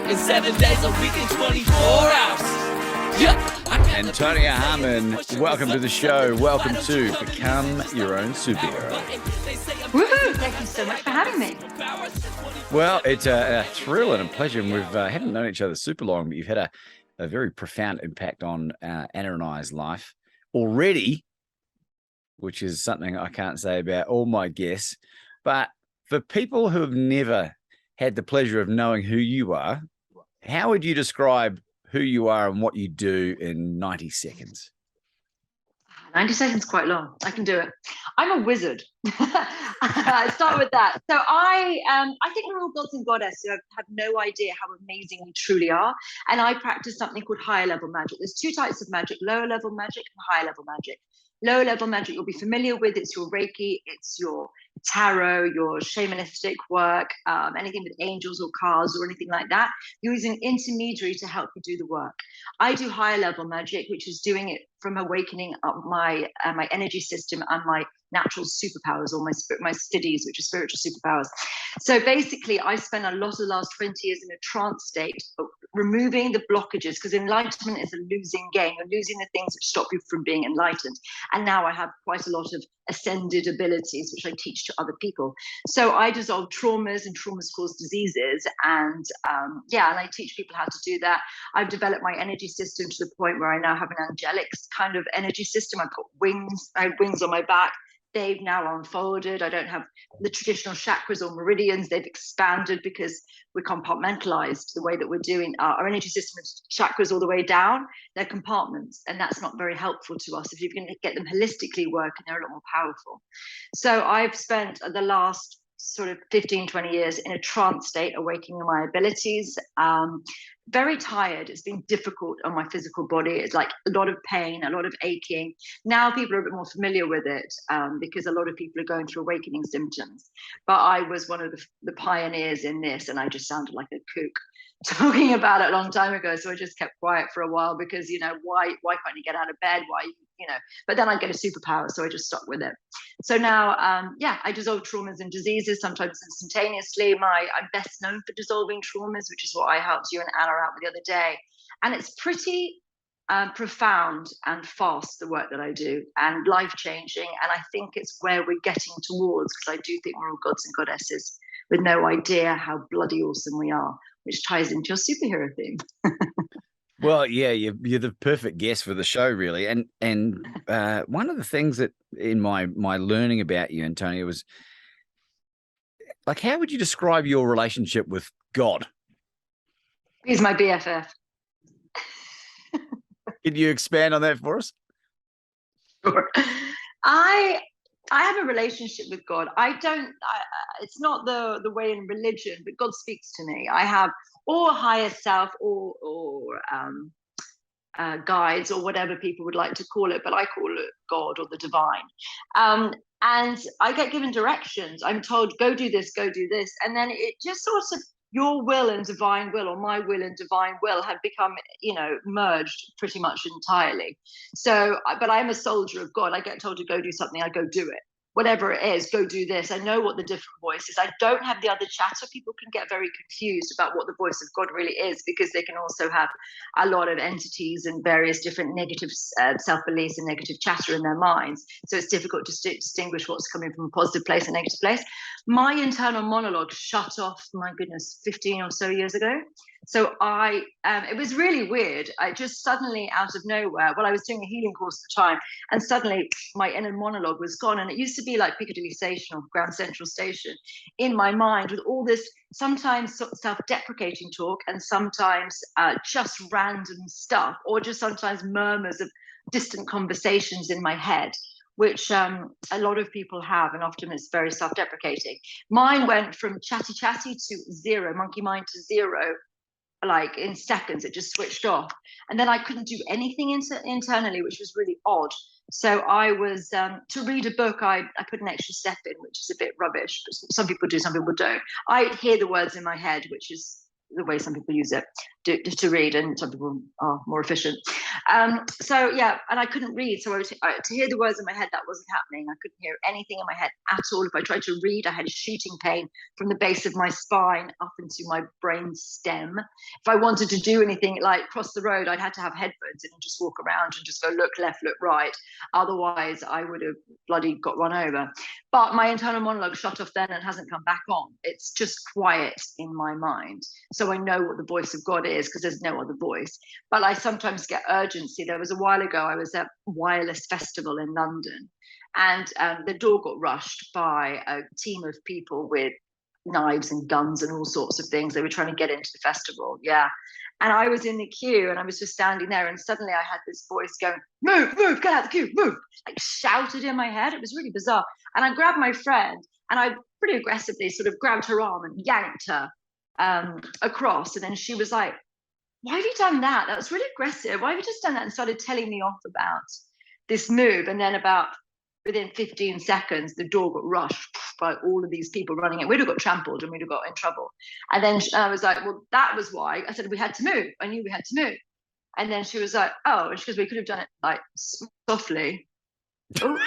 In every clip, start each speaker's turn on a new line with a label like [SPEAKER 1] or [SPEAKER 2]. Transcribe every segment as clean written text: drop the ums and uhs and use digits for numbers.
[SPEAKER 1] working 7 days a week in 24 hours. Yeah.
[SPEAKER 2] Antonia Harmon, welcome to the show. Welcome to Become Your Own Superhero.
[SPEAKER 3] Woohoo! Thank you so much for having me.
[SPEAKER 2] Well, it's a thrill and a pleasure. And we haven't known each other super long, but you've had a very profound impact on Anna and I's life already, which is something I can't say about all my guests. But for people who have never had the pleasure of knowing who you are, how would you describe who you are and what you do in 90 seconds?
[SPEAKER 3] 90 seconds quite long. I can do it. I'm a wizard. I start with that. So I think we're all gods and goddesses who have no idea how amazing we truly are. And I practice something called higher level magic. There's two types of magic: lower level magic and higher level magic. Lower level magic you'll be familiar with. It's your Reiki, it's your tarot, your shamanistic work, anything with angels or cards or anything like that. You're using an intermediary to help you do the work. I do higher level magic, which is doing it from awakening up my energy system and my natural superpowers, or my studies, which are spiritual superpowers. So basically, I spent a lot of the last 20 years in a trance state, removing the blockages, because enlightenment is a losing game. You're losing the things that stop you from being enlightened. And now I have quite a lot of ascended abilities, which I teach to other people. So I dissolve traumas, and traumas cause diseases. And and I teach people how to do that. I've developed my energy system to the point where I now have an angelic kind of energy system. I've got wings. I have wings on my back. They've now unfolded. I don't have the traditional chakras or meridians. They've expanded because we're compartmentalized the way that we're doing our energy system is chakras all the way down. They're compartments, and that's not very helpful to us. If you're going to get them holistically working, they're a lot more powerful. So I've spent the last sort of 15, 20 years in a trance state, awakening my abilities. Very tired. It's been difficult on my physical body. It's like a lot of pain, a lot of aching. Now people are a bit more familiar with it because a lot of people are going through awakening symptoms. But I was one of the pioneers in this, and I just sounded like a kook talking about it a long time ago. So I just kept quiet for a while because, why can't you get out of bed? But then I get a superpower, so I just stuck with it. So now, I dissolve traumas and diseases, sometimes instantaneously. I'm best known for dissolving traumas, which is what I helped you and Anna out with the other day. And it's pretty profound and fast, the work that I do, and life-changing. And I think it's where we're getting towards, because I do think we're all gods and goddesses with no idea how bloody awesome we are, which ties into your superhero theme.
[SPEAKER 2] Well, yeah, you're the perfect guest for the show, really. And one of the things that in my learning about you, Antonia, was like, how would you describe your relationship with God?
[SPEAKER 3] He's my BFF.
[SPEAKER 2] Could you expand on that for us?
[SPEAKER 3] Sure. I have a relationship with God. It's not the way in religion, but God speaks to me. I have or higher self or guides, or whatever people would like to call it, but I call it God or the divine. And I get given directions. I'm told, go do this, and then it just sort of, your will and divine will, or my will and divine will, have become, merged pretty much entirely. So, but I'm a soldier of God. I get told to go do something, I go do it. Whatever it is, go do this. I know what the different voice is. I don't have the other chatter. People can get very confused about what the voice of God really is, because they can also have a lot of entities and various different negative self-beliefs and negative chatter in their minds. So it's difficult to distinguish what's coming from a positive place and negative place. My internal monologue shut off, my goodness, 15 or so years ago. So it was really weird. I just suddenly, out of nowhere, I was doing a healing course at the time, and suddenly my inner monologue was gone. And it used to be like Piccadilly Station or Grand Central Station in my mind, with all this sometimes self-deprecating talk, and sometimes just random stuff, or just sometimes murmurs of distant conversations in my head, which a lot of people have, and often it's very self-deprecating. Mine went from chatty to zero, monkey mind to zero, like in seconds. It just switched off, and then I couldn't do anything internally, which was really odd. So I was to read a book, I put an extra step in, which is a bit rubbish, but some people do, some people don't. I hear the words in my head, which is the way some people use it to read, and some people are more efficient. So yeah, and I couldn't read. So to hear the words in my head, that wasn't happening. I couldn't hear anything in my head at all. If I tried to read, I had a shooting pain from the base of my spine up into my brain stem. If I wanted to do anything like cross the road, I'd had to have headphones in and just walk around and just go look left, look right. Otherwise, I would have bloody got run over. But my internal monologue shut off then and hasn't come back on. It's just quiet in my mind. So I know what the voice of God is because there's no other voice. But I sometimes get urgency. There was a while ago, I was at Wireless Festival in London, and the door got rushed by a team of people with knives and guns and all sorts of things. They were trying to get into the festival. Yeah. And I was in the queue and I was just standing there, and suddenly I had this voice going, move, move, get out of the queue, move, like shouted in my head. It was really bizarre. And I grabbed my friend and I pretty aggressively sort of grabbed her arm and yanked her across. And then she was like, why have you done that? That was really aggressive. Why have you just done that? And started telling me off about this move. And then about within 15 seconds, the door got rushed by all of these people running in. We'd have got trampled and we'd have got in trouble. And then I was like, well, that was why. I said, we had to move. I knew we had to move. And then she was like, oh, and she goes, we could have done it like softly. Oh.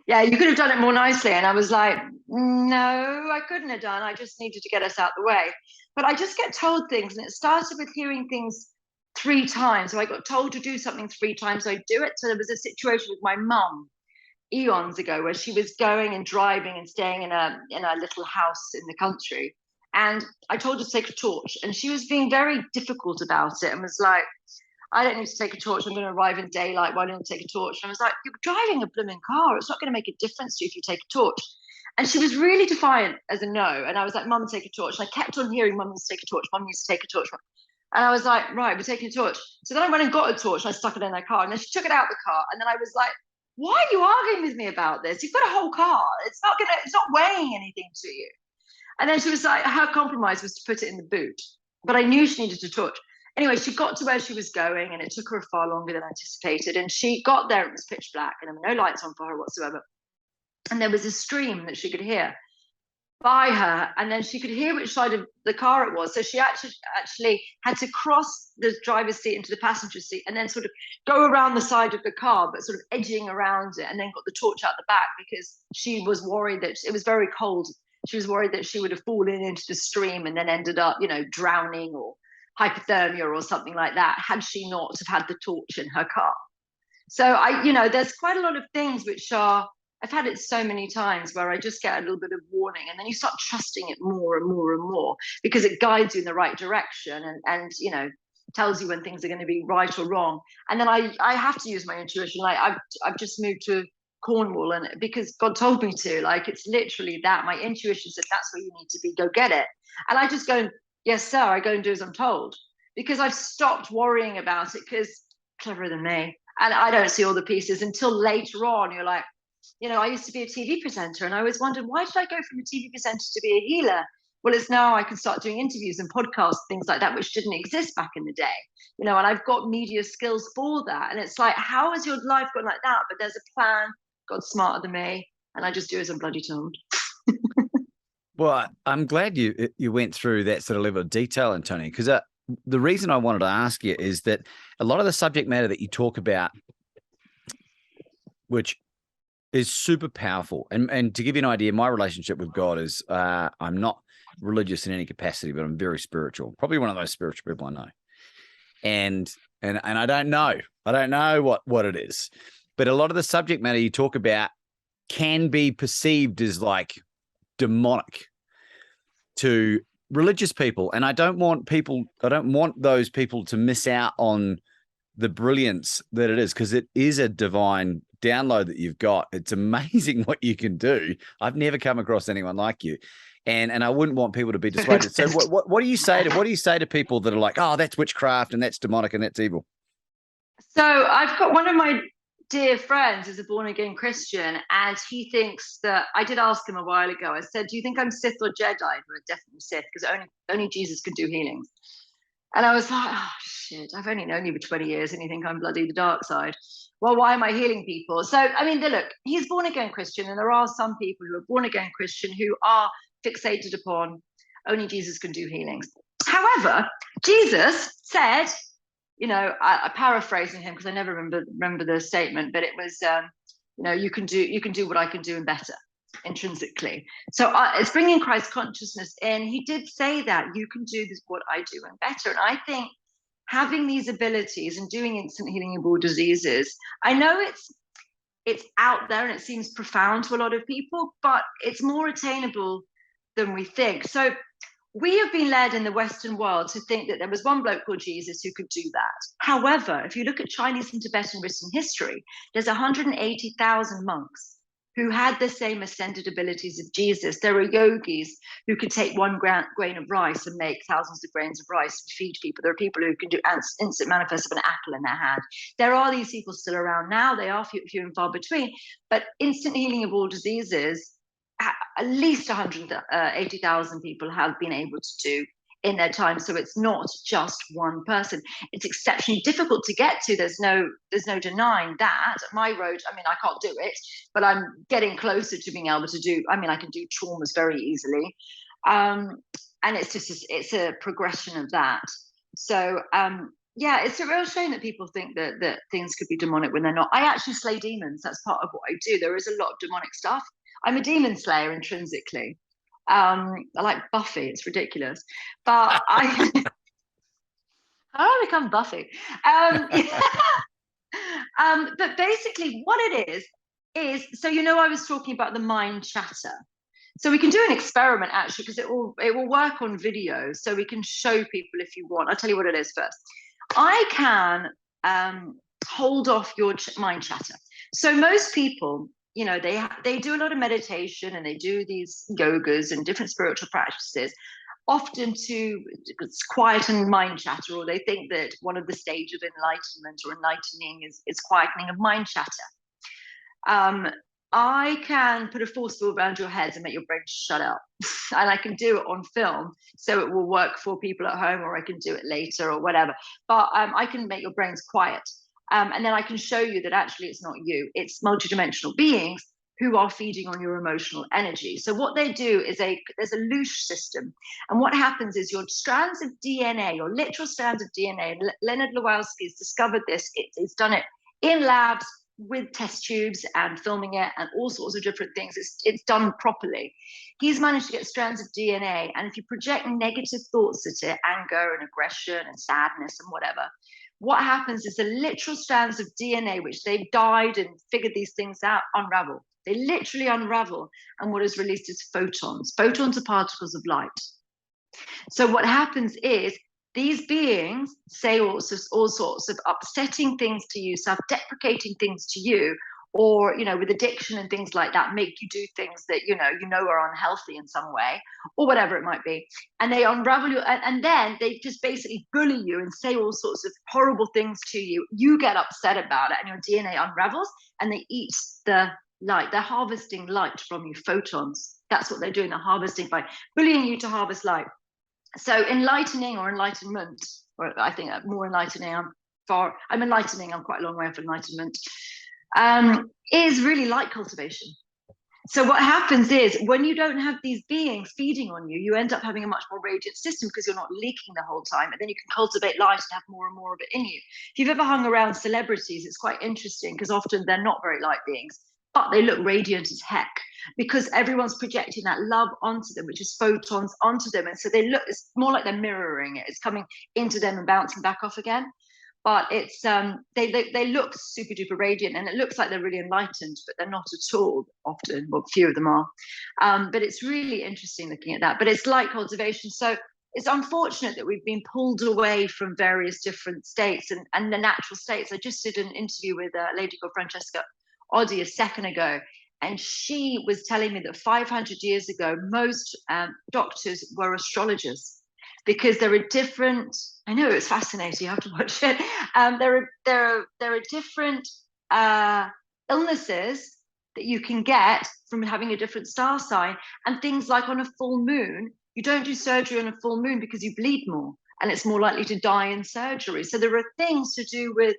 [SPEAKER 3] Yeah, you could have done it more nicely. And I was like, no, I couldn't have done. I just needed to get us out the way. But I just get told things, and it started with hearing things 3 times. So I got told to do something 3 times, so I do it. So there was a situation with my mum eons ago where she was going and driving and staying in a little house in the country. And I told her to take a torch, and she was being very difficult about it and was like, I don't need to take a torch. I'm going to arrive in daylight. Why don't you take a torch? And I was like, you're driving a blooming car. It's not going to make a difference to you if you take a torch. And she was really defiant as a no. And I was like, Mum, take a torch. And I kept on hearing, Mum needs to take a torch. Mum needs to take a torch. And I was like, right, we're taking a torch. So then I went and got a torch and I stuck it in her car. And then she took it out of the car. And then I was like, why are you arguing with me about this? You've got a whole car. It's not weighing anything to you. And then she was like, her compromise was to put it in the boot. But I knew she needed a torch. Anyway, she got to where she was going, and it took her far longer than anticipated. And she got there, it was pitch black, and there were no lights on for her whatsoever. And there was a stream that she could hear by her, and then she could hear which side of the car it was. So she actually had to cross the driver's seat into the passenger seat, and then sort of go around the side of the car, but sort of edging around it, and then got the torch out the back because she was worried that it was very cold. She was worried that she would have fallen into the stream and then ended up, drowning or hypothermia or something like that, had she not have had the torch in her car. So there's quite a lot of things which are, I've had it so many times where I just get a little bit of warning, and then you start trusting it more and more and more because it guides you in the right direction and tells you when things are going to be right or wrong. And then I have to use my intuition. Like I've just moved to Cornwall, and because God told me to, like, it's literally that. My intuition said that's where you need to be, go get it. And I just go, yes sir, I go and do as I'm told, because I've stopped worrying about it, because cleverer than me, and I don't see all the pieces until later on. You're like, I used to be a TV presenter, and I always wondered, why did I go from a TV presenter to be a healer? Well, it's now I can start doing interviews and podcasts, things like that, which didn't exist back in the day, and I've got media skills for that. And it's like, how has your life gone like that? But there's a plan. God's smarter than me, and I just do as I'm bloody told.
[SPEAKER 2] Well, I'm glad you went through that sort of level of detail, Antonia, because the reason I wanted to ask you is that a lot of the subject matter that you talk about, which is super powerful, and to give you an idea, my relationship with God is I'm not religious in any capacity, but I'm very spiritual, probably one of those spiritual people I know, and I don't know what it is, but a lot of the subject matter you talk about can be perceived as like demonic to religious people. And I don't want those people to miss out on the brilliance that it is, because it is a divine download that you've got. It's amazing what you can do. I've never come across anyone like you. And I wouldn't want people to be dissuaded. So what do you say to people that are like, oh, that's witchcraft and that's demonic and that's evil? So
[SPEAKER 3] I've got one of my dear friends is a born-again Christian, and he thinks that, I did ask him a while ago, I said, do you think I'm Sith or Jedi? We're definitely Sith, because only Jesus can do healings. And I was like, oh shit, I've only known you for 20 years and you think I'm bloody the dark side. Well, why am I healing people? So, I mean, look, he's born-again Christian, and there are some people who are born-again Christian who are fixated upon only Jesus can do healings. However, Jesus said I paraphrasing him because I never remember the statement, but it was, you can do what I can do and better intrinsically. So it's bringing Christ consciousness in. He did say that you can do this, what I do and better. And I think having these abilities and doing instant healing of all diseases, I know it's out there and it seems profound to a lot of people, but it's more attainable than we think. So we have been led in the Western world to think that there was one bloke called Jesus who could do that. However, if you look at Chinese and Tibetan written history, there's 180,000 monks who had the same ascended abilities of Jesus. There are yogis who could take one grain of rice and make thousands of grains of rice and feed people. There are people who can do instant manifest of an apple in their hand. There are these people still around now. They are few and far between, but instant healing of all diseases, at least 180,000 people have been able to do in their time. So it's not just one person. It's exceptionally difficult to get to. There's no denying that. My road, I mean, I can't do it, but I'm getting closer to being able to do, I mean, I can do traumas very easily. And it's a progression of that. So yeah, it's a real shame that people think that things could be demonic when they're not. I actually slay demons. That's part of what I do. There is a lot of demonic stuff. I'm a demon slayer intrinsically. I like Buffy. It's ridiculous, but how do I become Buffy? But basically, what it is so I was talking about the mind chatter. So we can do an experiment actually, because it will work on video, so we can show people if you want. I'll tell you what it is first. I can hold off your mind chatter. So most people, they do a lot of meditation and they do these yogas and different spiritual practices, often to quieten mind chatter, or they think that one of the stages of enlightenment or enlightening is quietening of mind chatter. I can put a force field around your heads and make your brain shut up. And I can do it on film, so it will work for people at home, or I can do it later or whatever. But I can make your brains quiet. And then I can show you that actually it's not you, it's multidimensional beings who are feeding on your emotional energy. So what they do is there's a loosh system. And what happens is your strands of DNA, your literal strands of DNA, and Leonard Lewowski has discovered this. It's done it in labs with test tubes and filming it and all sorts of different things. It's done properly. He's managed to get strands of DNA. And if you project negative thoughts at it, anger and aggression and sadness and whatever, what happens is the literal strands of DNA, which they've dyed and figured these things out, unravel. They literally unravel. And what is released is photons. Photons are particles of light. So what happens is these beings say all sorts of upsetting things to you, self-deprecating things to you, or with addiction and things like that, make you do things that are unhealthy in some way, or whatever it might be. And they unravel you, and then they just basically bully you and say all sorts of horrible things to you. You get upset about it, and your DNA unravels, and they eat the light. They're harvesting light from you, photons. That's what they're doing. They're harvesting by bullying you to harvest light. So enlightening or enlightenment, or I think more enlightening, I'm enlightening, I'm quite a long way off enlightenment, is really light cultivation. So what happens is when you don't have these beings feeding on you, you end up having a much more radiant system because you're not leaking the whole time, and then you can cultivate light and have more and more of it in you. If you've ever hung around celebrities, it's quite interesting because often they're not very light beings, but they look radiant as heck because everyone's projecting that love onto them, which is photons onto them. And so it's more like they're mirroring it. It's coming into them and bouncing back off again. But it's they look super duper radiant, and it looks like they're really enlightened, but they're not at all often. Well, few of them are. But it's really interesting looking at that. But it's light cultivation. So it's unfortunate that we've been pulled away from various different states and the natural states. I just did an interview with a lady called Francesca Oddi a second ago, and she was telling me that 500 years ago, most doctors were astrologers because there are different. I know, it's fascinating. You have to watch it. There are different illnesses that you can get from having a different star sign, and things like on a full moon, you don't do surgery on a full moon because you bleed more, and it's more likely to die in surgery. So there are things to do with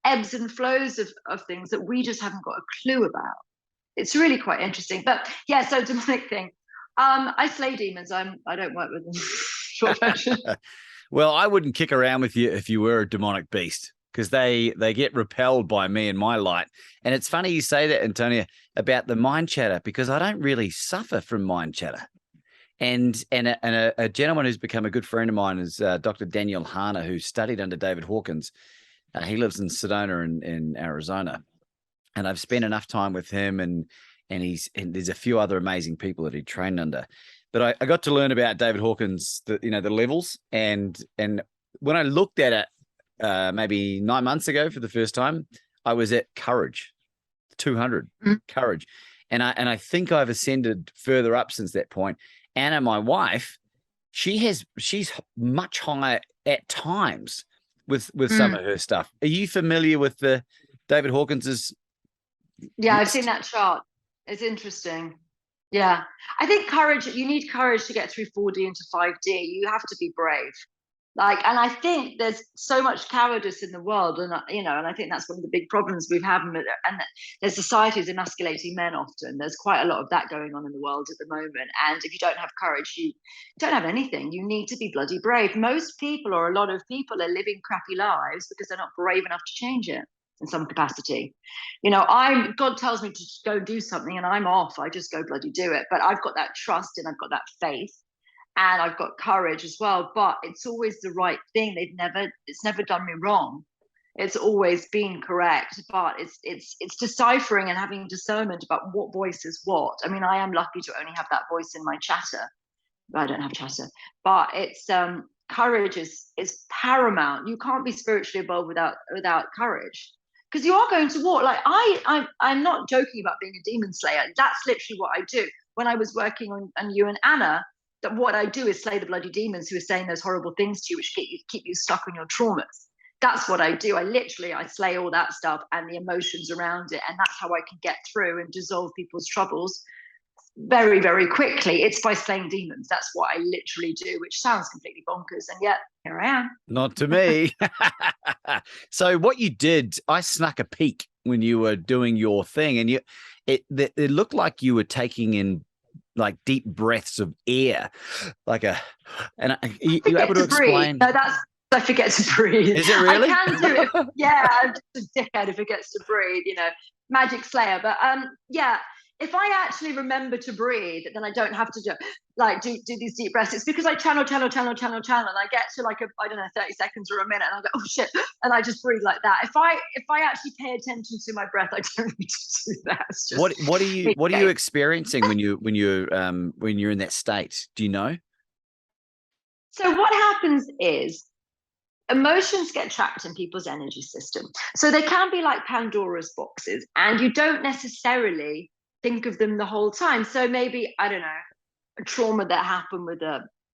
[SPEAKER 3] ebbs and flows of things that we just haven't got a clue about. It's really quite interesting. But yeah, so demonic thing. I slay demons. I don't work with them. Short version.
[SPEAKER 2] Well, I wouldn't kick around with you if you were a demonic beast, because they get repelled by me and my light. And it's funny you say that, Antonia, about the mind chatter, because I don't really suffer from mind chatter. And a gentleman who's become a good friend of mine is Dr. Daniel Harner, who studied under David Hawkins. He lives in Sedona in Arizona, and I've spent enough time with him, and there's a few other amazing people that he trained under. But I got to learn about David Hawkins, the levels, and when I looked at it maybe 9 months ago for the first time, I was at courage, 200 courage, and I think I've ascended further up since that point. Anna, my wife, she's much higher at times with some of her stuff. Are you familiar with the David Hawkins's?
[SPEAKER 3] Yeah, I've seen that chart. It's interesting. Yeah, I think courage. You need courage to get through 4D into 5D. You have to be brave. And I think there's so much cowardice in the world, and and I think that's one of the big problems we've had. And there's societies emasculating men often. There's quite a lot of that going on in the world at the moment. And if you don't have courage, you don't have anything. You need to be bloody brave. Most people, or a lot of people, are living crappy lives because they're not brave enough to change it in some capacity. God tells me to just go do something, and I'm off. I just go bloody do it. But I've got that trust and I've got that faith. And I've got courage as well, but it's always the right thing. It's never done me wrong. It's always been correct, but it's deciphering and having discernment about what voice is what. I mean, I am lucky to only have that voice in my chatter. I don't have chatter, but it's courage is paramount. You can't be spiritually evolved without courage, because you are going to war. Like I'm not joking about being a demon slayer. That's literally what I do. When I was working on you and Anna, that what I do is slay the bloody demons who are saying those horrible things to you, which keep you stuck on your traumas. That's what I do. I slay all that stuff and the emotions around it, and that's how I can get through and dissolve people's troubles very, very quickly. It's by slaying demons. That's what I literally do, which sounds completely bonkers, and yet here I am.
[SPEAKER 2] Not to me. So what you did, I snuck a peek when you were doing your thing, and it looked like you were taking in like deep breaths of air, you able to explain?
[SPEAKER 3] No, I forget to breathe.
[SPEAKER 2] Is it really?
[SPEAKER 3] I can do it. Yeah, I'm just a dickhead if it gets to breathe. Magic Slayer. But yeah, if I actually remember to breathe, then I don't have to do these deep breaths. It's because I channel, and I get to 30 seconds or a minute, and I go, oh shit, and I just breathe like that. If I actually pay attention to my breath, I don't need to do that. It's just
[SPEAKER 2] what are you experiencing when you're in that state? Do you know?
[SPEAKER 3] So what happens is emotions get trapped in people's energy system. So they can be like Pandora's boxes, and you don't necessarily think of them the whole time. So maybe, I don't know, a trauma that happened with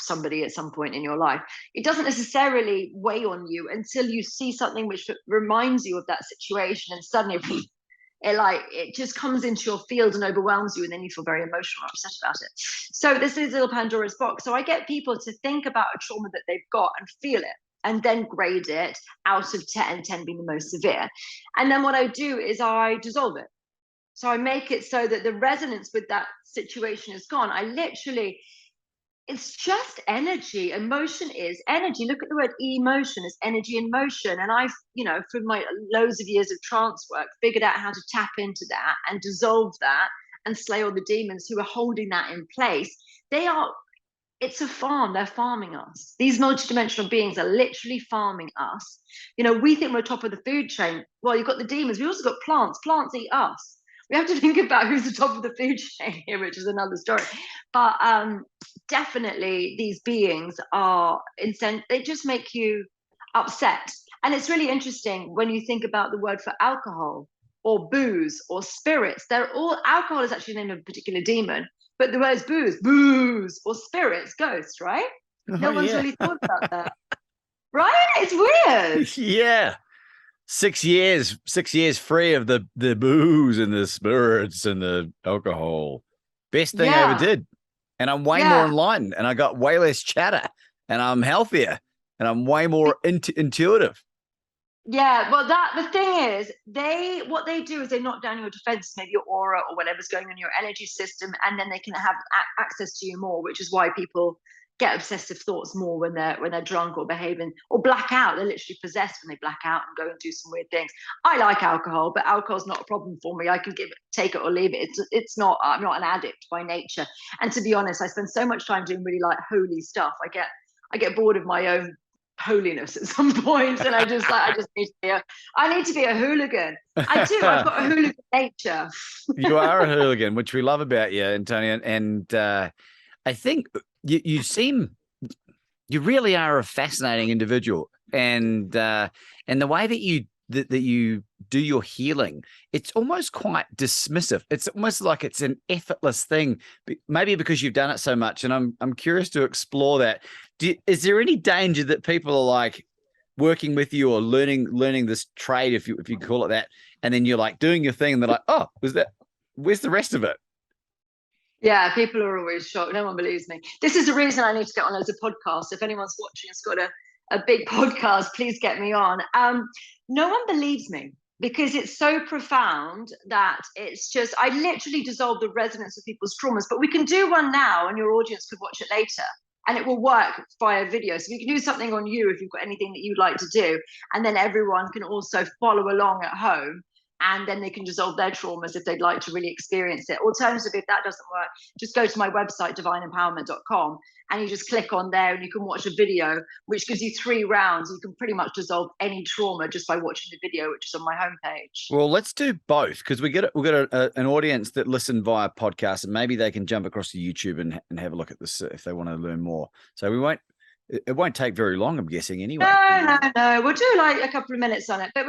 [SPEAKER 3] somebody at some point in your life, it doesn't necessarily weigh on you until you see something which reminds you of that situation, and suddenly it just comes into your field and overwhelms you, and then you feel very emotional or upset about it. So this is a little Pandora's box. So I get people to think about a trauma that they've got and feel it, and then grade it out of 10, 10 being the most severe. And then what I do is I dissolve it. So I make it so that the resonance with that situation is gone. It's just energy. Emotion is energy. Look at the word emotion. It's energy in motion. And I've, for my loads of years of trance work, figured out how to tap into that and dissolve that and slay all the demons who are holding that in place. It's a farm. They're farming us. These multidimensional beings are literally farming us. We think we're top of the food chain. Well, you've got the demons. We also got plants. Plants eat us. We have to think about who's the top of the food chain here, which is another story. But definitely these beings are they just make you upset. And it's really interesting when you think about the word for alcohol or booze or spirits. Alcohol is actually the name of a particular demon, but the words booze or spirits, ghosts, right? No one's really thought about that. Right? It's weird.
[SPEAKER 2] Yeah. 6 years free of the booze and the spirits and the alcohol. Best thing I ever did. And I'm way more enlightened, and I got way less chatter, and I'm healthier, and I'm way more intuitive.
[SPEAKER 3] Yeah, well, the thing is, what they do is they knock down your defense, maybe your aura or whatever's going on in your energy system, and then they can have access to you more, which is why people get obsessive thoughts more when they're drunk or behaving or black out. They're literally possessed when they black out and go and do some weird things. I like alcohol, but alcohol's not a problem for me. I can take it or leave it. It's not. I'm not an addict by nature. And to be honest, I spend so much time doing really like holy stuff. I get bored of my own holiness at some point, and I just need to be a hooligan. I do. I've got a hooligan nature.
[SPEAKER 2] You are a hooligan, which we love about you, Antonia, and I think you really are a fascinating individual, and the way that you do your healing, it's almost quite dismissive. It's almost like it's an effortless thing, maybe because you've done it so much. And I'm curious to explore that. Is there any danger that people are like working with you or learning this trade, if you call it that, and then you're like doing your thing, and they're like, oh, where's the rest of it?
[SPEAKER 3] Yeah, people are always shocked. No one believes me. This is the reason I need to get on loads of podcasts. If anyone's watching, it's got a big podcast, please get me on. No one believes me because it's so profound that it's just, I literally dissolve the resonance of people's traumas. But we can do one now, and your audience could watch it later, and it will work via video. So we can do something on you if you've got anything that you'd like to do, and then everyone can also follow along at home. And then they can dissolve their traumas if they'd like to really experience it. Alternatively, if that doesn't work, just go to my website, divineempowerment.com, and you just click on there and you can watch a video, which gives you 3 rounds. You can pretty much dissolve any trauma just by watching the video, which is on my homepage.
[SPEAKER 2] Well, let's do both, because we've got an audience that listen via podcast, and maybe they can jump across to YouTube and have a look at this if they want to learn more. So it won't take very long, I'm guessing, anyway.
[SPEAKER 3] No. We'll do like a couple of minutes on it, but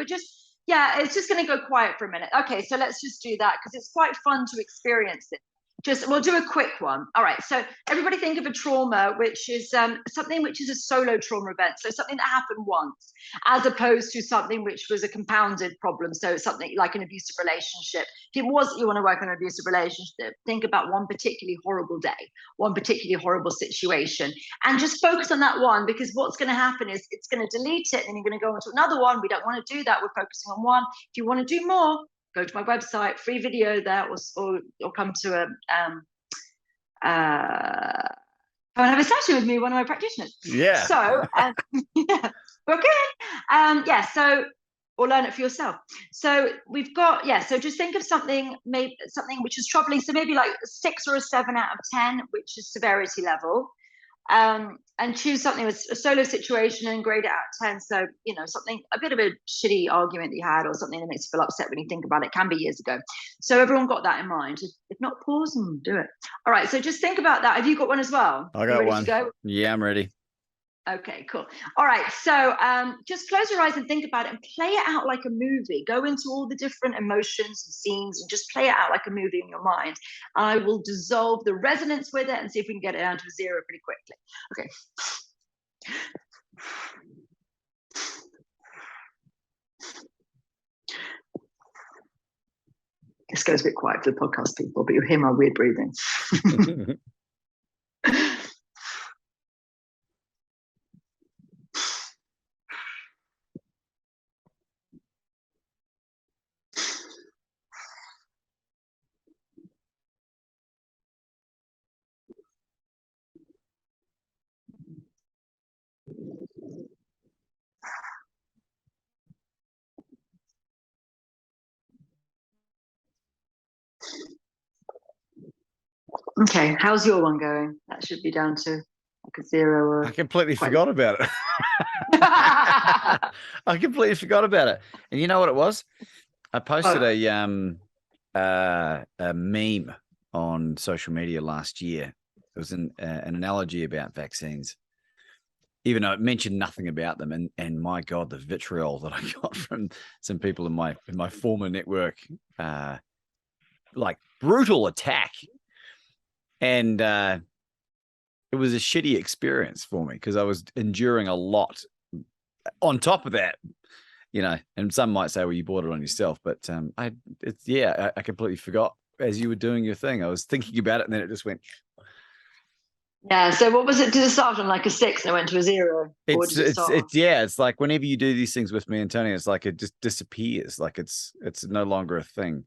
[SPEAKER 3] it's just going to go quiet for a minute. Okay, so let's just do that because it's quite fun to experience it. We'll do a quick one. All right, so everybody think of a trauma, which is something which is a solo trauma event. So something that happened once, as opposed to something which was a compounded problem. So something like an abusive relationship. If it was you want to work on an abusive relationship, think about one particularly horrible day, one particularly horrible situation, and just focus on that one, because what's going to happen is it's going to delete it, and then you're going to go into another one. We don't want to do that. We're focusing on one. If you want to do more, go to my website, free video there, or come to come and have a session with me, one of my practitioners.
[SPEAKER 2] Yeah.
[SPEAKER 3] So, yeah, okay. So, or learn it for yourself. So we've got, so just think of something which is troubling. So maybe like a 6 or a 7 out of 10, which is severity level. And choose something with a solo situation and grade it out of 10. So, something, a bit of a shitty argument that you had, or something that makes you feel upset when you think about it. Can be years ago. So everyone got that in mind. If not, pause and do it. All right. So just think about that. Have you got one as well?
[SPEAKER 2] I got one. Go? Yeah, I'm ready.
[SPEAKER 3] Okay, cool. All right. So just close your eyes and think about it and play it out like a movie. Go into all the different emotions and scenes and just play it out like a movie in your mind. I will dissolve the resonance with it and see if we can get it down to 0 pretty quickly. Okay. This goes a bit quiet for the podcast people, but you'll hear my weird breathing. Okay, how's your one going? That should be down to like a 0. Or
[SPEAKER 2] I completely forgot about it. I completely forgot about it. And you know what it was? I posted a meme on social media last year. It was an analogy about vaccines, even though it mentioned nothing about them. And my God, the vitriol that I got from some people in my former network, like brutal attack. And it was a shitty experience for me because I was enduring a lot on top of that, and some might say, well, you brought it on yourself, but I completely forgot as you were doing your thing. I was thinking about it and then it just went.
[SPEAKER 3] Yeah. So what was it? Did it start on like a 6 and it went to a 0?
[SPEAKER 2] It's like whenever you do these things with me, Antonia, it's like it just disappears. Like it's no longer a thing.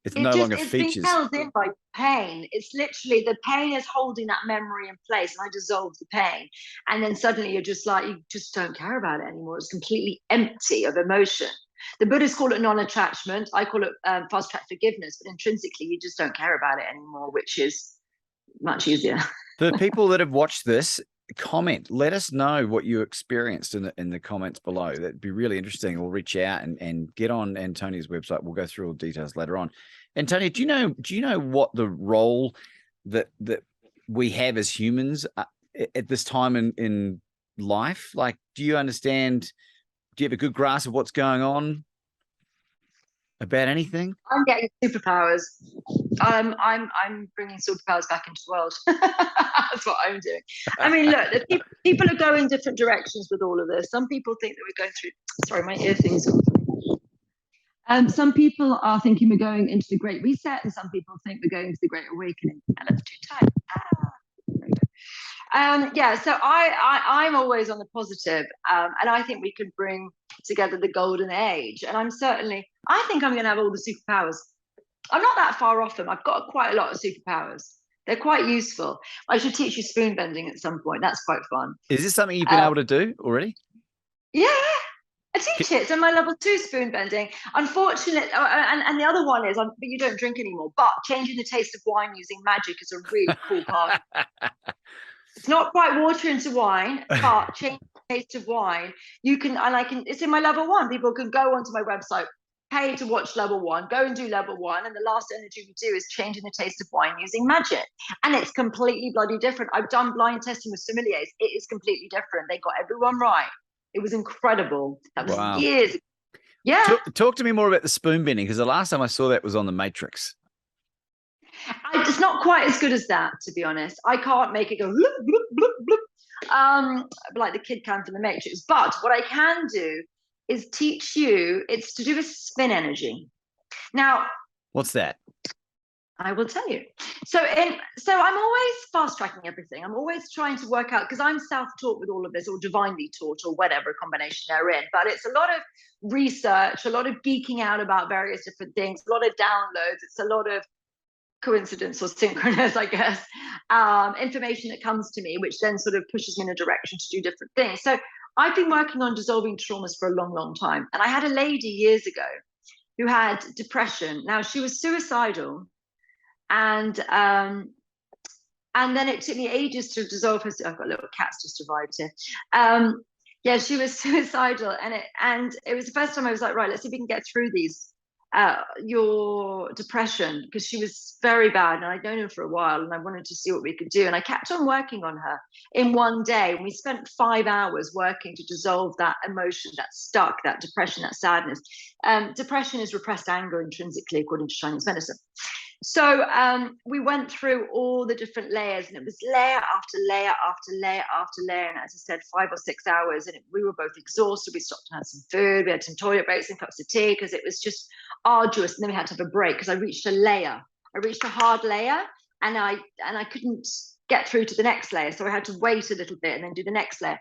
[SPEAKER 2] It's no longer
[SPEAKER 3] it's being
[SPEAKER 2] features.
[SPEAKER 3] held in by pain. It's literally the pain is holding that memory in place, and I dissolve the pain, and then suddenly you're just like, you just don't care about it anymore. It's completely empty of emotion. The Buddhists call it non-attachment. I call it fast track forgiveness, but intrinsically you just don't care about it anymore, which is much easier.
[SPEAKER 2] For the people that have watched this, comment. Let us know what you experienced in the comments below. That'd be really interesting. We'll reach out and get on Antonia's website. We'll go through all the details later on. Antonia, do you know what the role that we have as humans at this time in life? Like, do you understand? Do you have a good grasp of what's going on about anything?
[SPEAKER 3] I'm getting superpowers. I'm bringing superpowers back into the world. That's what I'm doing. I mean, look, people are going different directions with all of this. Some people think that we're going through. Sorry, my ear thing is. Some people are thinking we're going into the Great Reset, and some people think we're going into the Great Awakening. And that's too tight. Yeah, so I'm always on the positive, and I think we could bring together the golden age. And I think I'm going to have all the superpowers. I'm not that far off them. I've got quite a lot of superpowers. They're quite useful. I should teach you spoon bending at some point. That's quite fun.
[SPEAKER 2] Is this something you've been able to do already?
[SPEAKER 3] Yeah, I teach it. So my level 2 spoon bending. Unfortunately, and the other one is, but you don't drink anymore. But changing the taste of wine using magic is a really cool part. It's not quite water into wine, but change the taste of wine. You can, it's in my level 1. People can go onto my website, pay to watch level 1, go and do level 1. And the last energy we do is changing the taste of wine using magic. And it's completely bloody different. I've done blind testing with sommeliers. It is completely different. They got everyone right. It was incredible. That was years ago. Yeah.
[SPEAKER 2] Talk to me more about the spoon bending, because the last time I saw that was on The Matrix.
[SPEAKER 3] It's not quite as good as that, to be honest. I can't make it go bloop, bloop, bloop, bloop, like the kid can from The Matrix. But what I can do is teach you. It's to do with spin energy. Now,
[SPEAKER 2] what's that?
[SPEAKER 3] I will tell you. So I'm always fast tracking everything. I'm always trying to work out, because I'm self-taught with all of this, or divinely taught, or whatever combination they're in. But it's a lot of research, a lot of geeking out about various different things, a lot of downloads. It's a lot of coincidence or synchronous, I guess, information that comes to me, which then sort of pushes me in a direction to do different things. So I've been working on dissolving traumas for a long, long time. And I had a lady years ago who had depression. Now, she was suicidal, and then it took me ages to dissolve her. I've got little cats just arrived here. Yeah, she was suicidal, and it was the first time I was like, right, let's see if we can get through your depression, because she was very bad, and I'd known her for a while, and I wanted to see what we could do. And I kept on working on her in one day, and we spent 5 hours working to dissolve that emotion, that stuck, that depression, that sadness. Depression is repressed anger intrinsically, according to Chinese medicine. So we went through all the different layers, and it was layer after layer after layer after layer. And as I said, 5 or 6 hours, and we were both exhausted. We stopped and had some food. We had some toilet breaks and cups of tea, because it was just arduous. And then we had to have a break, because I reached a layer. I reached a hard layer, and I couldn't get through to the next layer. So I had to wait a little bit and then do the next layer.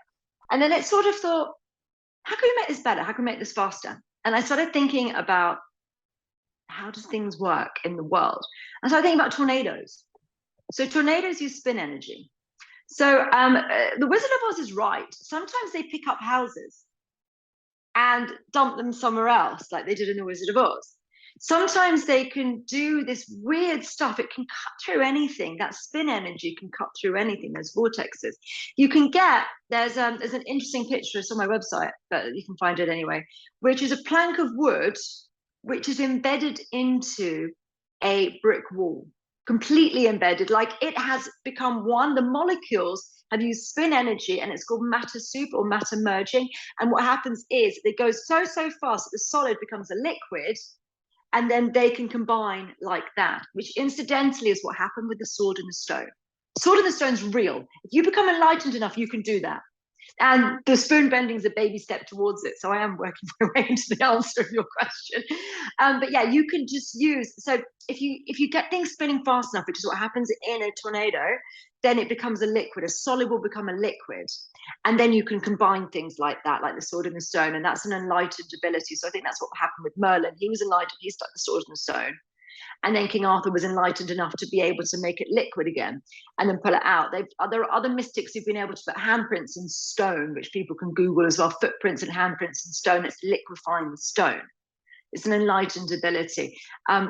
[SPEAKER 3] And then it sort of thought, how can we make this better? How can we make this faster? And I started thinking about, how does things work in the world? And so I think about tornadoes. So tornadoes use spin energy. So the Wizard of Oz is right. Sometimes they pick up houses and dump them somewhere else, like they did in the Wizard of Oz. Sometimes they can do this weird stuff. It can cut through anything. That spin energy can cut through anything. There's vortexes. You can get, there's an interesting picture, it's on my website, but you can find it anyway, which is a plank of wood which is embedded into a brick wall, completely embedded, like it has become one. The molecules have used spin energy, and it's called matter soup or matter merging. And what happens is it goes so fast that the solid becomes a liquid, and then they can combine like that, which incidentally is what happened with the sword and the stone. Sword and the stone's real. If you become enlightened enough, you can do that. And the spoon bending is a baby step towards it. So I am working my way into the answer of your question. But yeah, you can just use, so if you get things spinning fast enough, which is what happens in a tornado, then it becomes a liquid. A solid will become a liquid. And then you can combine things like that, like the sword and the stone. And that's an enlightened ability. So I think that's what happened with Merlin. He was enlightened. He's like the sword and the stone. And then King Arthur was enlightened enough to be able to make it liquid again and then pull it out. There are other mystics who've been able to put handprints in stone, which people can Google as well, footprints and handprints in stone. It's liquefying the stone. It's an enlightened ability.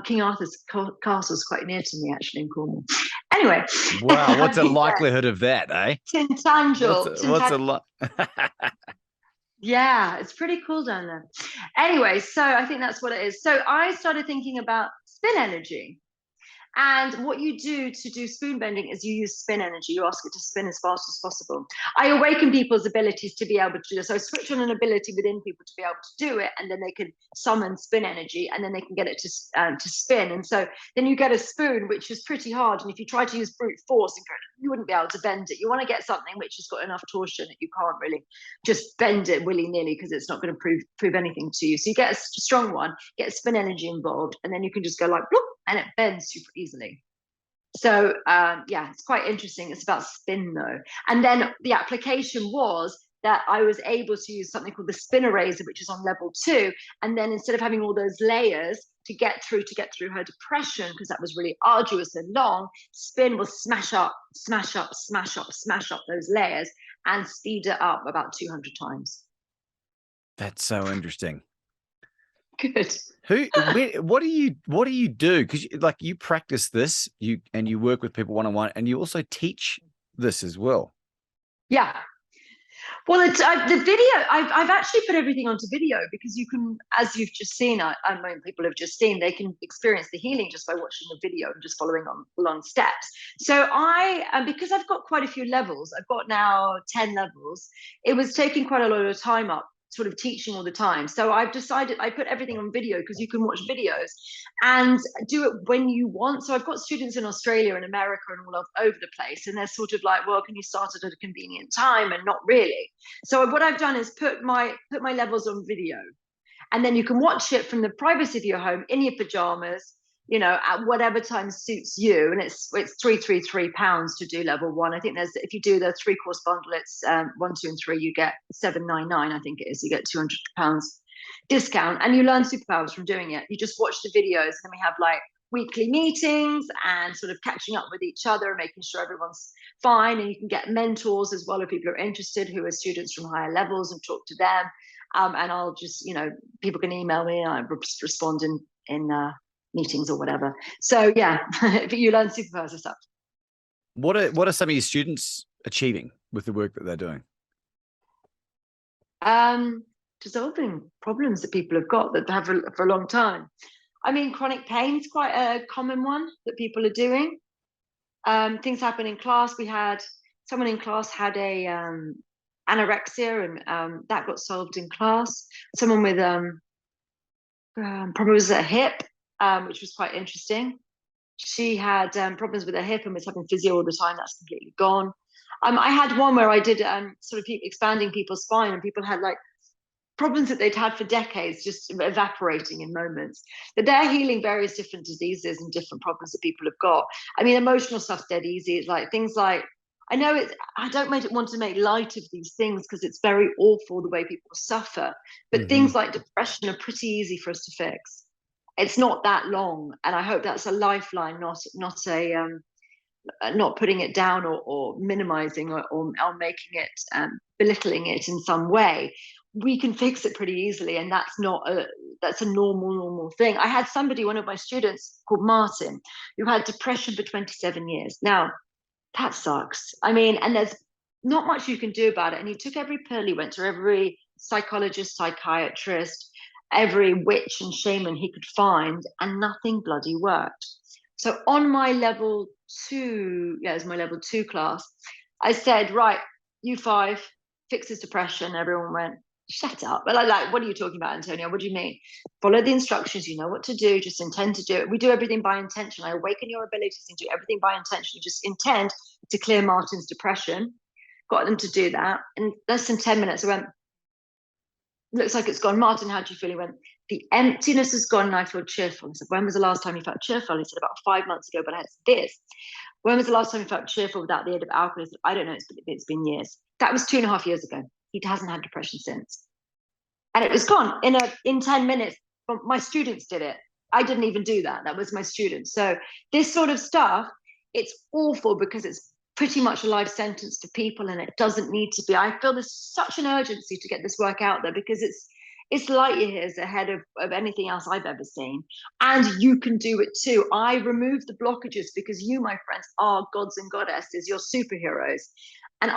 [SPEAKER 3] King Arthur's castle is quite near to me, actually, in Cornwall. Anyway.
[SPEAKER 2] Wow, what's the likelihood of that, eh?
[SPEAKER 3] Tintagel.
[SPEAKER 2] What's a lot?
[SPEAKER 3] Yeah, it's pretty cool down there. Anyway, so I think that's what it is. So I started thinking about spin energy. And what you do to do spoon bending is you use spin energy. You ask it to spin as fast as possible. I awaken people's abilities to be able to do this. So I switch on an ability within people to be able to do it, and then they can summon spin energy, and then they can get it to spin. And so then you get a spoon, which is pretty hard. And if you try to use brute force, you wouldn't be able to bend it. You want to get something which has got enough torsion that you can't really just bend it willy-nilly, because it's not going to prove anything to you. So you get a strong one, get spin energy involved, and then you can just go like, bloop, and it bends super easily. So yeah, it's quite interesting. It's about spin though. And then the application was that I was able to use something called the spin eraser, which is on level 2. And then instead of having all those layers to get through her depression, because that was really arduous and long, spin will smash up those layers and speed it up about 200 times.
[SPEAKER 2] That's so interesting.
[SPEAKER 3] Good.
[SPEAKER 2] What do you do? Because like you practice this, you work with people one-on-one, and you also teach this as well.
[SPEAKER 3] Yeah. Well, it's the video. I've actually put everything onto video, because you can, as you've just seen, I mean, people have just seen, they can experience the healing just by watching the video and just following along steps. So because I've got quite a few levels, I've got now 10 levels. It was taking quite a lot of time up, sort of teaching all the time. So I've decided I put everything on video, because you can watch videos and do it when you want. So I've got students in Australia and America and all over the place, and they're sort of like, well, can you start at a convenient time? And not really. So what I've done is put my levels on video, and then you can watch it from the privacy of your home in your pajamas, you know, at whatever time suits you. And it's £333 to do level 1. I think if you do the 3-course bundle, it's 1, 2, and 3, you get £799. I think it is. You get £200 discount, and you learn superpowers from doing it. You just watch the videos, and then we have like weekly meetings and sort of catching up with each other, making sure everyone's fine. And you can get mentors as well, if people are interested, who are students from higher levels, and talk to them. And I'll just, you know, people can email me, and I respond in meetings or whatever. So yeah, you learn superpowers and stuff.
[SPEAKER 2] What are some of your students achieving with the work that they're doing?
[SPEAKER 3] Dissolving problems that people have got that they have for a long time. I mean, chronic pain is quite a common one that people are doing. Things happen in class. We had someone in class had a anorexia, and that got solved in class. Someone with problems with her hip, which was quite interesting. She had problems with her hip and was having physio all the time. That's completely gone. I had one where I did sort of expanding people's spine, and people had like problems that they'd had for decades just evaporating in moments. But they're healing various different diseases and different problems that people have got. I mean, emotional stuff's dead easy. It's like things like, I don't want to make light of these things, because it's very awful the way people suffer. But things like depression are pretty easy for us to fix. It's not that long, and I hope that's a lifeline, not putting it down or minimizing or making it belittling it in some way. We can fix it pretty easily, and that's a normal thing. I had one of my students called Martin, who had depression for 27 years. Now, that sucks. I mean, and there's not much you can do about it. And he took every pill, he went to every psychologist, psychiatrist, every witch and shaman he could find, and nothing bloody worked. So on my level 2, it was my level 2 class, I said, right, you 5, fix his depression. Everyone went, shut up. But what are you talking about, Antonia? What do you mean? Follow the instructions. You know what to do. Just intend to do it. We do everything by intention. I awaken your abilities and do everything by intention. You just intend to clear Martin's depression. Got them to do that. In less than 10 minutes, I went, looks like it's gone. Martin, how do you feel? He went, the emptiness is gone and I feel cheerful. I said, when was the last time you felt cheerful? He said, about 5 months ago, but I had this. When was the last time you felt cheerful without the aid of alcohol? He said, I don't know. It's been years. That was 2.5 years ago. He hasn't had depression since. And it was gone in 10 minutes. My students did it. I didn't even do that. That was my student. So this sort of stuff, it's awful because it's pretty much a life sentence to people, and it doesn't need to be. I feel there's such an urgency to get this work out there because it's light years ahead of anything else I've ever seen. And you can do it too. I remove the blockages because you, my friends, are gods and goddesses. You're superheroes. And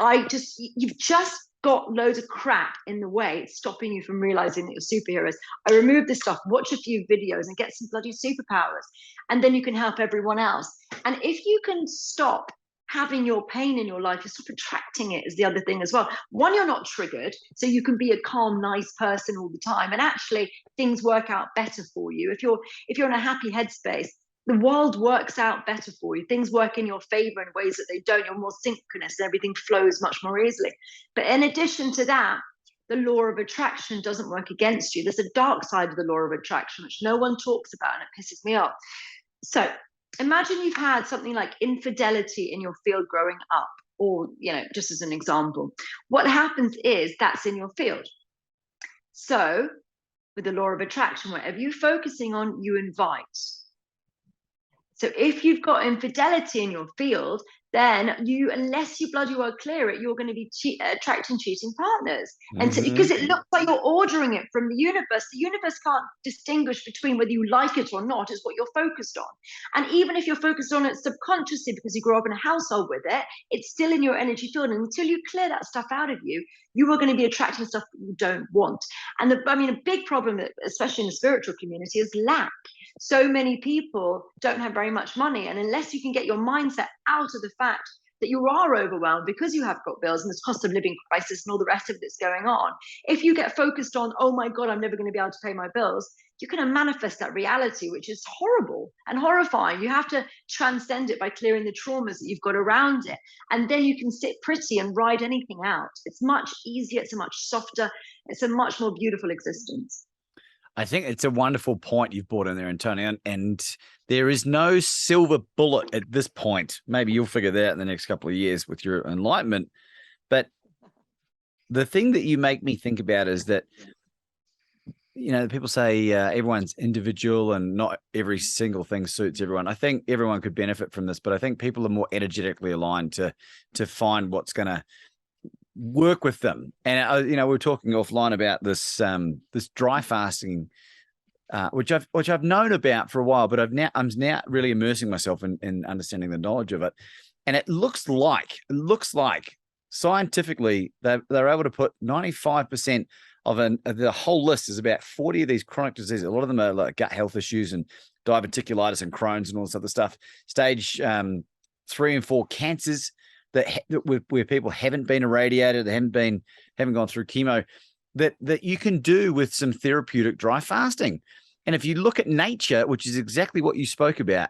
[SPEAKER 3] you've just got loads of crap in the way, stopping you from realizing that you're superheroes. I remove this stuff, watch a few videos and get some bloody superpowers. And then you can help everyone else. And if you can stop having your pain in your life, you stop attracting it, is the other thing as well. One, you're not triggered, so you can be a calm, nice person all the time, and actually things work out better for you. If you're in a happy headspace, the world works out better for you. Things work in your favor in ways that they don't. You're more synchronous, everything flows much more easily. But in addition to that, the law of attraction doesn't work against you. There's a dark side of the law of attraction, which no one talks about, and it pisses me off. So imagine you've had something like infidelity in your field growing up, or, just as an example. What happens is that's in your field. So with the law of attraction, whatever you're focusing on, you invite. So if you've got infidelity in your field, then unless you bloody well clear it, you're going to be attracting cheating partners. And so, because it looks like you're ordering it from the universe can't distinguish between whether you like it or not. It's what you're focused on. And even if you're focused on it subconsciously because you grew up in a household with it, it's still in your energy field. And until you clear that stuff out of you, you are going to be attracting stuff that you don't want. And a big problem, especially in the spiritual community, is lack. So many people don't have very much money, and unless you can get your mindset out of the fact that you are overwhelmed because you have got bills and this cost of living crisis and all the rest of that's going on, if you get focused on, oh my God, I'm never going to be able to pay my bills, you're going to manifest that reality, which is horrible and horrifying. You have to transcend it by clearing the traumas that you've got around it, and then you can sit pretty and ride anything out. It's much easier, it's a much softer, it's a much more beautiful existence.
[SPEAKER 2] I think it's a wonderful point you've brought in there, Antonia, and there is no silver bullet at this point. Maybe you'll figure that out in the next couple of years with your enlightenment. But the thing that you make me think about is that, people say everyone's individual and not every single thing suits everyone. I think everyone could benefit from this, but I think people are more energetically aligned to find what's going to work with them. And we were talking offline about this this dry fasting, which I've known about for a while, but I'm now really immersing myself in understanding the knowledge of it. And it looks like scientifically they're able to put 95% of the whole list is about 40 of these chronic diseases. A lot of them are like gut health issues and diverticulitis and Crohn's and all this other stuff. Stage 3 and 4 cancers where people haven't been irradiated, they haven't gone through chemo, that you can do with some therapeutic dry fasting. And if you look at nature, which is exactly what you spoke about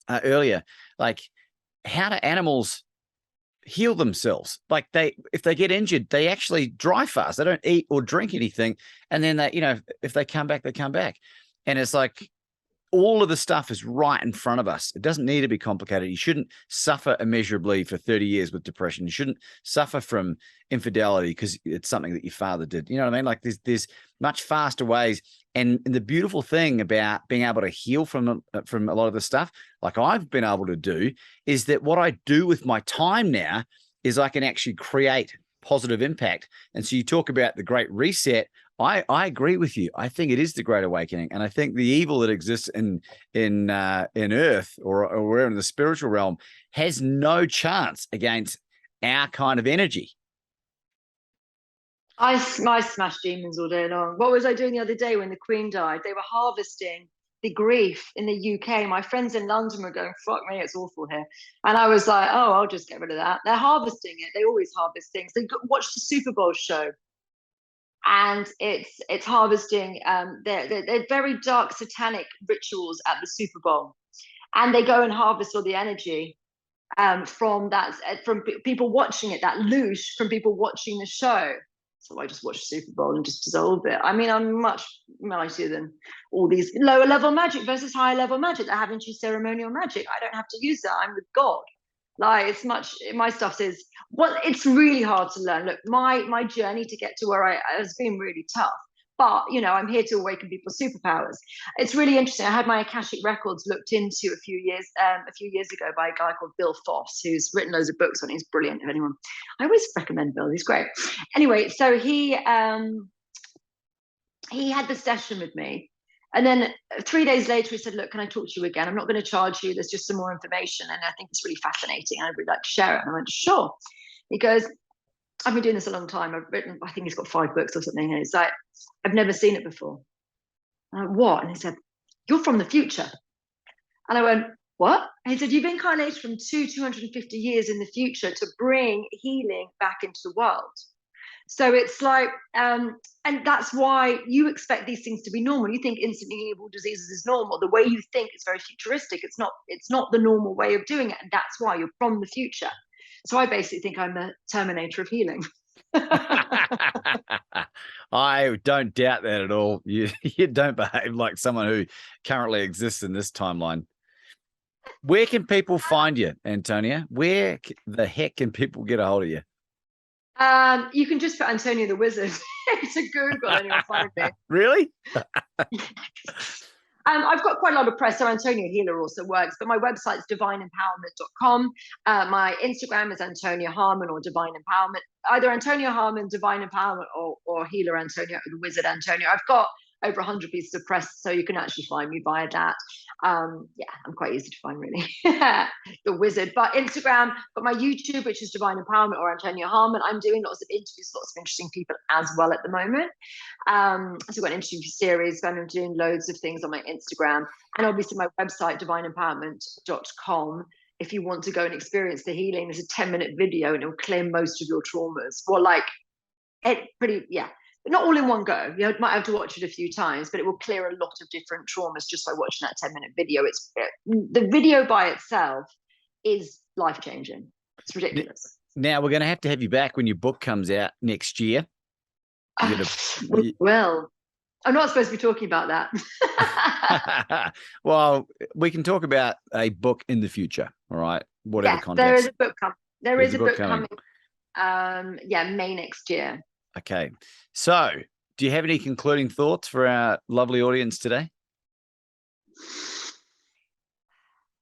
[SPEAKER 2] earlier, like how do animals heal themselves? Like if they get injured, they actually dry fast. They don't eat or drink anything, and then if they come back, they come back. And it's like all of the stuff is right in front of us. It doesn't need to be complicated. You shouldn't suffer immeasurably for 30 years with depression. You shouldn't suffer from infidelity because it's something that your father did. You know what I mean? Like there's much faster ways. And the beautiful thing about being able to heal from a lot of the stuff, like I've been able to do, is that what I do with my time now is I can actually create positive impact. And so you talk about the Great Reset. I agree with you. I think it is the Great Awakening, and I think the evil that exists in Earth or in the spiritual realm has no chance against our kind of energy.
[SPEAKER 3] I smash demons all day long. What was I doing the other day when the Queen died? They were harvesting the grief in the UK. My friends in London were going, fuck me, it's awful here. And I was like, oh, I'll just get rid of that. They're harvesting it. They always harvest things. They watch the Super Bowl show. And it's harvesting they're very dark satanic rituals at the Super Bowl, and they go and harvest all the energy from people watching it, that loosh from people watching the show. So I just watch the Super Bowl and just dissolve it. I mean, I'm much mightier than all these lower level magic versus higher level magic that haven't used ceremonial magic. I don't have to use that. I'm with God. Like my stuff says, well, it's really hard to learn. Look, my journey to get to where I has been really tough, but I'm here to awaken people's superpowers. It's really interesting. I had my Akashic records looked into a few years ago by a guy called Bill Foss, who's written loads of books on it. He's brilliant. If anyone, I always recommend Bill. He's great. Anyway, so he had this session with me. And then 3 days later, he said, look, can I talk to you again? I'm not going to charge you. There's just some more information. And I think it's really fascinating. I'd really like to share it. And I went, sure. He goes, I've been doing this a long time. I've written, I think he's got 5 books or something. And it's like, I've never seen it before. And I went, what? And he said, you're from the future. And I went, what? And he said, you've incarnated from 250 years in the future to bring healing back into the world. So it's like, and that's why you expect these things to be normal. You think instantly healable diseases is normal. The way you think is very futuristic. It's not the normal way of doing it. And that's why you're from the future. So I basically think I'm the Terminator of healing.
[SPEAKER 2] I don't doubt that at all. You don't behave like someone who currently exists in this timeline. Where can people find you, Antonia? Where the heck can people get a hold of you?
[SPEAKER 3] You can just put Antonia the Wizard into Google and you'll find me.
[SPEAKER 2] Really?
[SPEAKER 3] I've got quite a lot of press, so Antonia Healer also works, but my website's divineempowerment.com. My Instagram is Antonia Harmon or Divine Empowerment, either Antonia Harmon, Divine Empowerment, or Healer Antonia, or the Wizard Antonia. I've got over 100 pieces of press, so you can actually find me via that. Yeah, I'm quite easy to find, really. The Wizard. But Instagram, got my YouTube, which is Divine Empowerment or Antonia Harmon. I'm doing lots of interviews, lots of interesting people as well at the moment. So I've got an interview series, and I'm doing loads of things on my Instagram. And obviously my website, divineempowerment.com. If you want to go and experience the healing, there's a 10-minute video and it'll clear most of your traumas. Well, not all in one go. You might have to watch it a few times, but it will clear a lot of different traumas just by watching that 10-minute video. The video by itself is life-changing. It's ridiculous.
[SPEAKER 2] Now we're going to have you back when your book comes out next year.
[SPEAKER 3] Well, I'm not supposed to be talking about that.
[SPEAKER 2] Well, we can talk about a book in the future. All right, whatever context.
[SPEAKER 3] There is a book coming. There is a book coming. May next year.
[SPEAKER 2] Okay. So, do you have any concluding thoughts for our lovely audience today?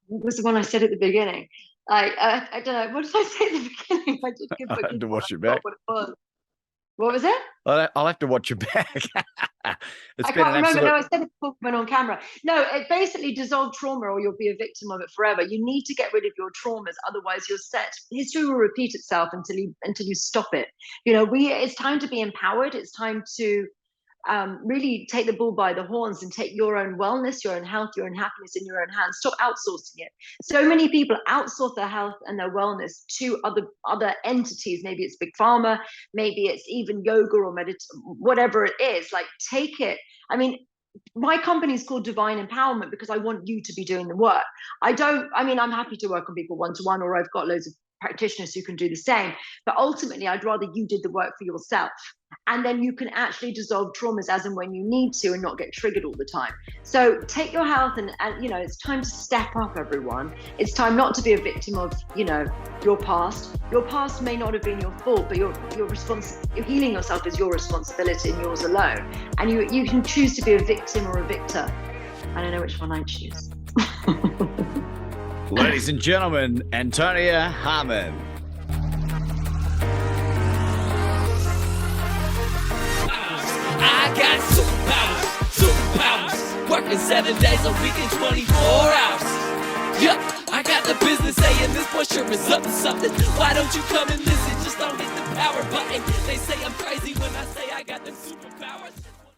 [SPEAKER 3] What was the one I said at the beginning? I don't know. What did I say at the beginning? I
[SPEAKER 2] had to watch it back.
[SPEAKER 3] What was it?
[SPEAKER 2] I'll have to watch it back.
[SPEAKER 3] I can't remember. No, I said it before we went on camera. No, it basically dissolve trauma or you'll be a victim of it forever. You need to get rid of your traumas. Otherwise you're set. History will repeat itself until you stop it. It's time to be empowered. It's time to really take the bull by the horns and take your own wellness, your own health, your own happiness in your own hands. Stop outsourcing it. So many people outsource their health and their wellness to other entities. Maybe it's big pharma, maybe it's even yoga or whatever it is. Like, take it. I mean, my company is called Divine Empowerment because I want you to be doing the work. I'm happy to work on people one-to-one, or I've got loads of practitioners who can do the same, but ultimately I'd rather you did the work for yourself, and then you can actually dissolve traumas as and when you need to and not get triggered all the time. So take your health and it's time to step up, everyone. It's time not to be a victim of your past. Your past may not have been your fault, but healing yourself is your responsibility and yours alone, and you can choose to be a victim or a victor. I don't know which one I choose.
[SPEAKER 2] Ladies and gentlemen, Antonia Harmon.
[SPEAKER 1] I got superpowers, working 7 days a week and 24 hours. Yup, I got the business saying this boy sure is up to something. Why don't you come and listen? Just don't hit the power button. They say I'm crazy when I say I got the superpowers.